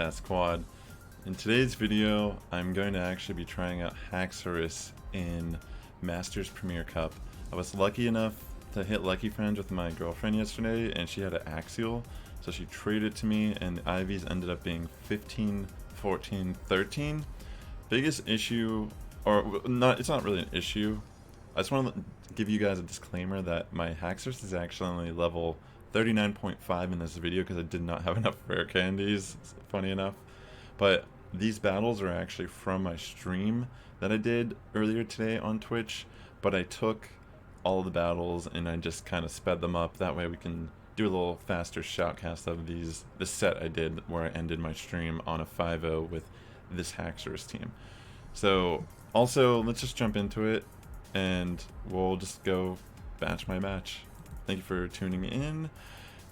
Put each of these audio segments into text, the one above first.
Sass Squad. In today's video, I'm going to actually be trying out Haxorus in Masters Premier Cup. I was lucky enough to hit Lucky Friends with my girlfriend yesterday, and she had an Axial, so she traded it to me, and the IVs ended up being 15, 14, 13. Biggest issue, or not, it's not really an issue. I just want to give you guys a disclaimer that my Haxorus is actually only level 39.5 in this video because I did not have enough rare candies, funny enough. But these battles are actually from my stream that I did earlier today on Twitch, but I took all of the battles and I just kind of sped them up. That way we can do a little faster shoutcast of this set I did where I ended my stream on a 5-0 with this Haxorus team. So also, let's just jump into it and we'll just go batch my match. Thank you for tuning in.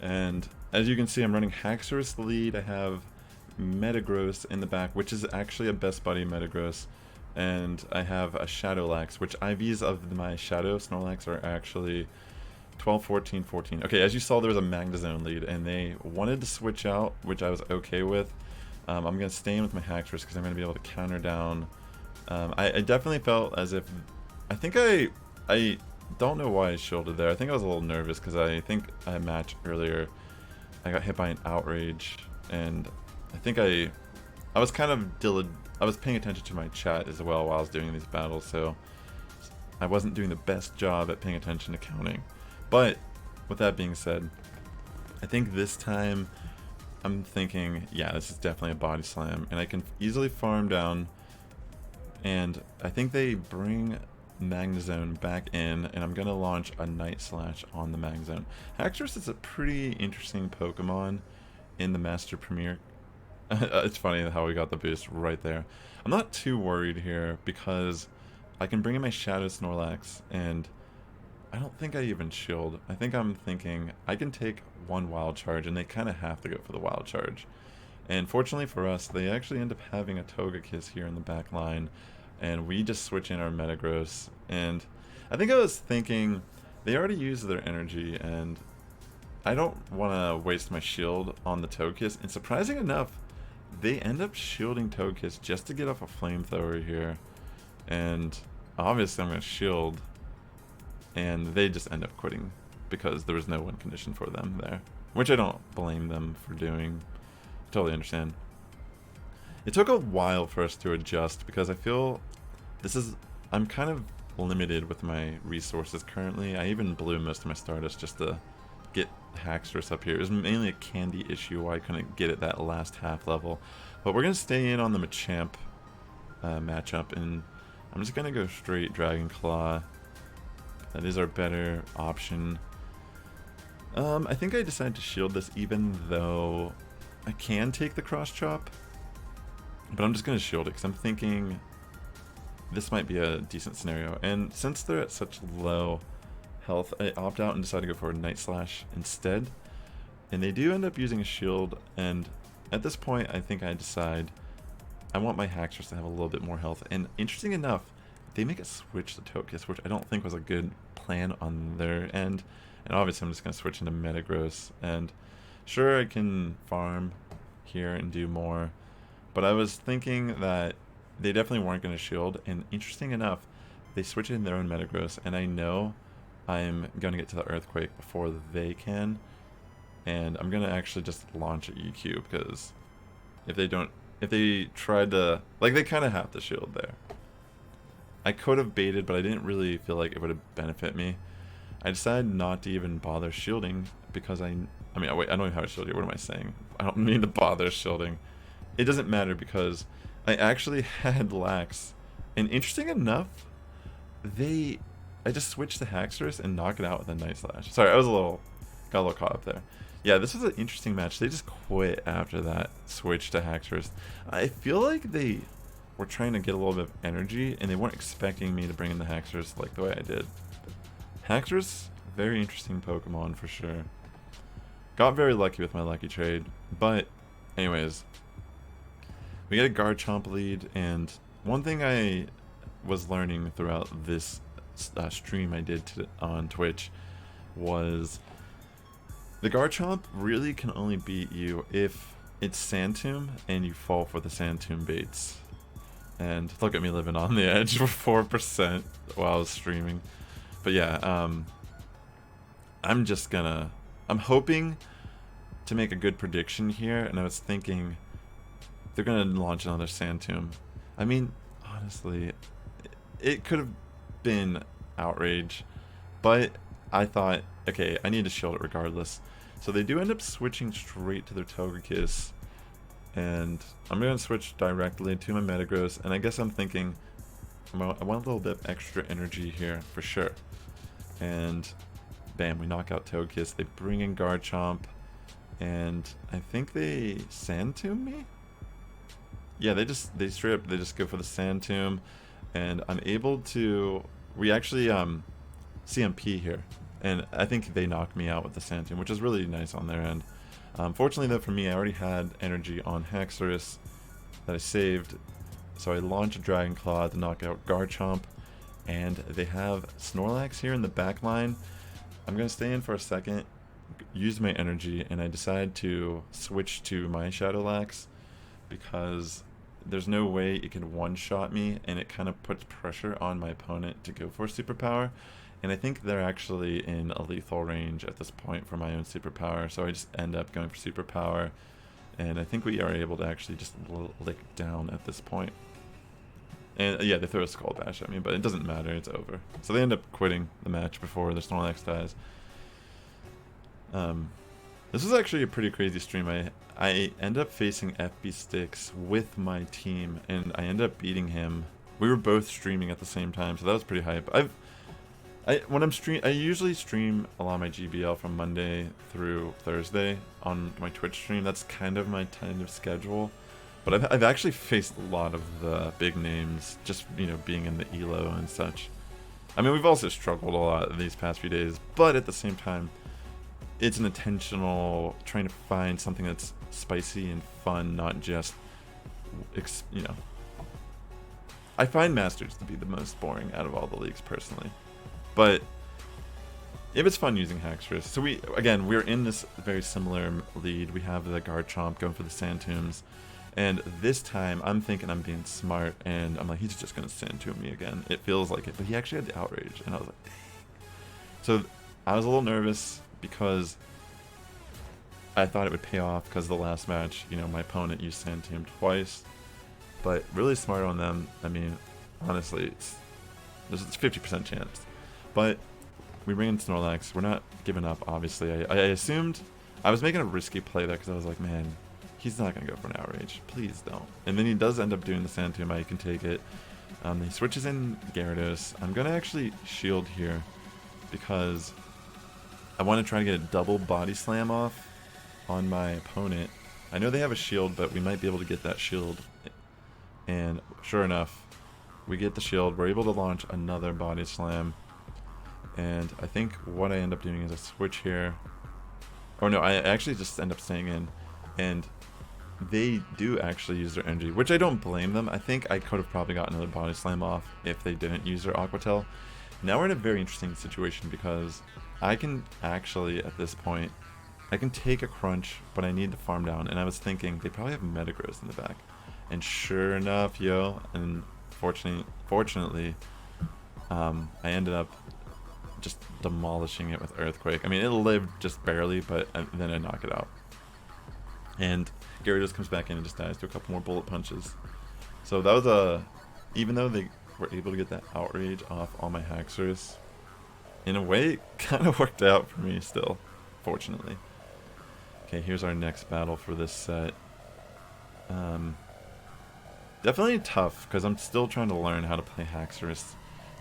And as you can see, I'm running Haxorus lead. I have Metagross in the back, which is actually a best buddy Metagross. And I have a Shadowlax, which IVs of my Shadow Snorlax are actually 12, 14, 14. Okay, as you saw, there was a Magnezone lead, and they wanted to switch out, which I was okay with. I'm going to stay in with my Haxorus because I'm going to be able to counter down. I definitely felt as if... I think I don't know why I shielded there. I think I was a little nervous because I think I matched earlier. I got hit by an Outrage, and I think I was kind of I was paying attention to my chat as well while I was doing these battles, so I wasn't doing the best job at paying attention to counting. But with that being said, I think this time I'm thinking, yeah, this is definitely a body slam, and I can easily farm down. And I think they bring Magnezone back in, and I'm gonna launch a Night Slash on the Magnezone. Haxorus is a pretty interesting Pokemon in the Master Premier. It's funny how we got the boost right there. I'm not too worried here because I can bring in my Shadow Snorlax, and I don't think I even shield. I think I'm thinking I can take one Wild Charge, and they kind of have to go for the Wild Charge. And fortunately for us, they actually end up having a Togekiss here in the back line, and we just switch in our Metagross. And I think I was thinking they already used their energy, and I don't want to waste my shield on the Togekiss. And surprising enough, they end up shielding Togekiss just to get off a Flamethrower here. And obviously I'm going to shield, and they just end up quitting because there was no win condition for them there, which I don't blame them for doing. Totally understand. It took a while for us to adjust because I feel I'm kind of limited with my resources currently. I even blew most of my Stardust just to get Haxorus up here. It was mainly a candy issue why I couldn't get it that last half level. But we're going to stay in on the Machamp matchup, and I'm just going to go straight Dragon Claw. That is our better option. I think I decided to shield this even though I can take the Cross Chop, but I'm just going to shield it because I'm thinking this might be a decent scenario. And since they're at such low health, I opt out and decide to go for a Night Slash instead. And they do end up using a shield, and at this point I think I decide I want my Haxorus to have a little bit more health. And interesting enough, they make it switch to Togekiss, which I don't think was a good plan on their end. And obviously I'm just going to switch into Metagross, and sure, I can farm here and do more, but I was thinking that they definitely weren't going to shield, and interesting enough, they switch in their own Metagross, and I know I'm going to get to the Earthquake before they can, and I'm going to actually just launch an EQ, because if they tried to, like, they kind of have to shield there. I could have baited, but I didn't really feel like it would have benefited me. I decided not to even bother shielding because I mean, wait, I don't even have a shield here. What am I saying? I don't mean to bother shielding. It doesn't matter because I actually had Lax. And interesting enough, I just switched to Haxorus and knock it out with a Night Slash. Sorry, got a little caught up there. Yeah, this was an interesting match. They just quit after that switch to Haxorus. I feel like they were trying to get a little bit of energy, and they weren't expecting me to bring in the Haxorus like the way I did. Haxorus, very interesting Pokemon for sure. Got very lucky with my lucky trade, but anyways, we get a Garchomp lead, and one thing I was learning throughout this stream I did on Twitch was the Garchomp really can only beat you if it's Sand Tomb, and you fall for the Sand Tomb baits. And look at me living on the edge for 4% while I was streaming. But yeah, I'm hoping to make a good prediction here, and I was thinking they're gonna launch another Sand Tomb. I mean, honestly, it could have been outrage, but I thought, okay, I need to shield it regardless. So they do end up switching straight to their Togekiss, and I'm going to switch directly to my Metagross, and I guess I'm thinking I want a little bit of extra energy here for sure. And bam, we knock out Togekiss. They bring in Garchomp, and I think they Sand Tomb me? Yeah, they straight up just go for the Sand Tomb, and I'm able to, we actually CMP here, and I think they knocked me out with the Sand Tomb, which is really nice on their end. Fortunately though for me, I already had energy on Haxorus that I saved, so I launch a Dragon Claw to knock out Garchomp, and they have Snorlax here in the back line. I'm going to stay in for a second, use my energy, and I decide to switch to my Shadowlax because there's no way it can one-shot me, and it kind of puts pressure on my opponent to go for superpower. And I think they're actually in a lethal range at this point for my own superpower, so I just end up going for superpower, and I think we are able to actually just lick down at this point. And yeah, they throw a Skull Bash at me, but it doesn't matter, it's over. So they end up quitting the match before the Snorlax dies. This was actually a pretty crazy stream. I end up facing FB Sticks with my team, and I end up beating him. We were both streaming at the same time, so that was pretty hype. I usually stream a lot of my GBL from Monday through Thursday on my Twitch stream. That's kind of my tentative schedule. But I've actually faced a lot of the big names, just, you know, being in the ELO and such. I mean, we've also struggled a lot these past few days, but at the same time, it's an intentional trying to find something that's spicy and fun, not just, you know. I find Masters to be the most boring out of all the leagues personally. But it was fun using Haxorus. So we're in this very similar lead. We have the Garchomp going for the Sand Tombs. And this time, I'm thinking I'm being smart, and I'm like, he's just going to Sand Tomb me again. It feels like it. But he actually had the Outrage, and I was like, dang. So I was a little nervous because I thought it would pay off because the last match, you know, my opponent used Sand Tomb twice. But really smart on them. I mean, honestly, there's a 50% chance. But we bring in Snorlax. We're not giving up, obviously. I assumed I was making a risky play there because I was like, man, he's not going to go for an Outrage. Please don't. And then he does end up doing the Sand Tomb. I can take it. He switches in Gyarados. I'm going to actually shield here because I want to try to get a double Body Slam off on my opponent. I know they have a shield, but we might be able to get that shield. And sure enough, we get the shield. We're able to launch another Body Slam. And I think what I end up doing is a switch here. Or no, I actually just end up staying in. And they do actually use their energy, which I don't blame them. I think I could have probably gotten another Body Slam off if they didn't use their Aqua Tail. Now we're in a very interesting situation because I can actually, at this point, I can take a crunch, but I need to farm down. And I was thinking, they probably have Metagross in the back. And sure enough, and fortunately, I ended up just demolishing it with Earthquake. I mean, it lived just barely, but then I knock it out. And Gyarados comes back in and just dies to a couple more bullet punches. So that was even though they were able to get that Outrage off on my Haxorus, in a way, it kind of worked out for me still, fortunately. Okay, here's our next battle for this set. Definitely tough, because I'm still trying to learn how to play Haxorus.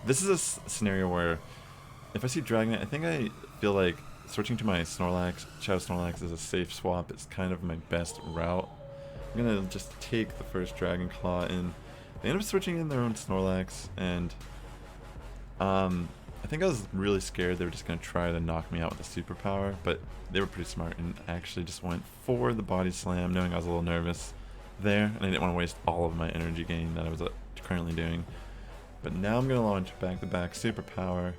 This is a scenario where, if I see Dragonite, I think I feel like switching to my Snorlax, Shadow Snorlax is a safe swap. It's kind of my best route. I'm going to just take the first Dragon Claw, and they end up switching in their own Snorlax, and I think I was really scared they were just going to try to knock me out with a superpower, but they were pretty smart and actually just went for the Body Slam, knowing I was a little nervous there, and I didn't want to waste all of my energy gain that I was currently doing. But now I'm going to launch back-to-back superpower,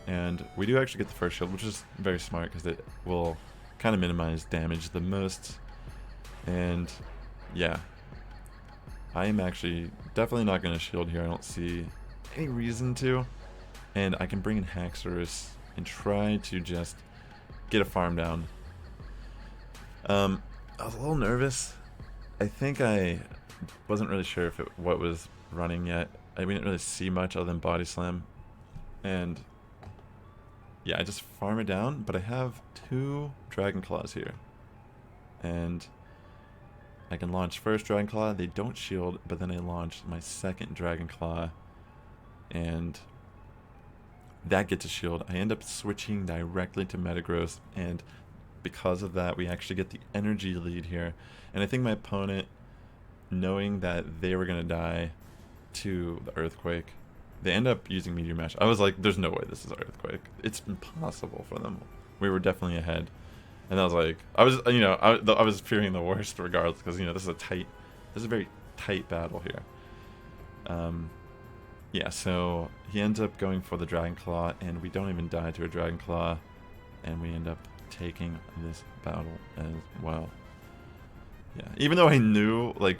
and we do actually get the first shield, which is very smart because it will kind of minimize damage the most. And yeah, I am actually definitely not going to shield here. I don't see any reason to. And I can bring in Haxorus and try to just get a farm down. I was a little nervous. I think I wasn't really sure if what was running yet. We didn't really see much other than Body Slam. And yeah, I just farm it down, but I have 2 Dragon Claws here. And I can launch first Dragon Claw, they don't shield, but then I launch my second Dragon Claw, and that gets a shield. I end up switching directly to Metagross, and because of that, we actually get the energy lead here. And I think my opponent, knowing that they were going to die to the Earthquake, they end up using Meteor Mash. I was like, there's no way this is Earthquake. It's impossible for them. We were definitely ahead. And I was like, I was fearing the worst regardless, because, this is a very tight battle here. Yeah, so he ends up going for the Dragon Claw, and we don't even die to a Dragon Claw, and we end up taking this battle as well. Yeah, even though I knew, like,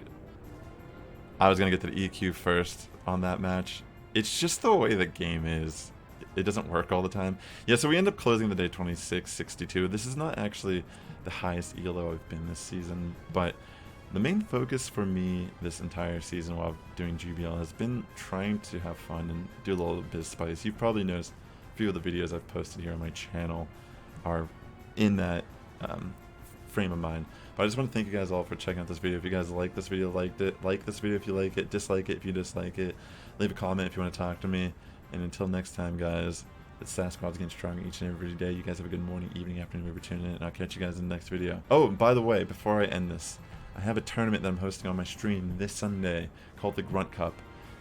I was going to get to the EQ first on that match, it's just the way the game is. It doesn't work all the time. Yeah, so we end up closing the day 26-62. This is not actually the highest ELO I've been this season, but the main focus for me this entire season while doing GBL has been trying to have fun and do a little bit of spice. You've probably noticed a few of the videos I've posted here on my channel are in that frame of mind. But I just want to thank you guys all for checking out this video. If you guys like this video, like this video if you like it, dislike it if you dislike it, leave a comment if you want to talk to me. And until next time, guys, the Sass Squad's getting stronger each and every day. You guys have a good morning, evening, afternoon, wherever you're tuning in, and I'll catch you guys in the next video. Oh, and by the way, before I end this, I have a tournament that I'm hosting on my stream this Sunday called the Grunt Cup.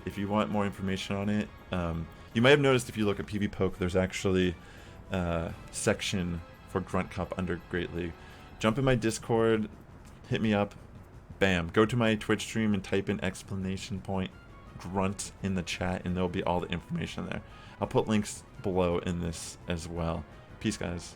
If you want more information on it, you might have noticed if you look at PvPoke, there's actually a section for Grunt Cup under Great League. Jump in my Discord, hit me up, bam. Go to my Twitch stream and type in exclamation point Grunt in the chat, and there'll be all the information there. I'll put links below in this as well. Peace, guys.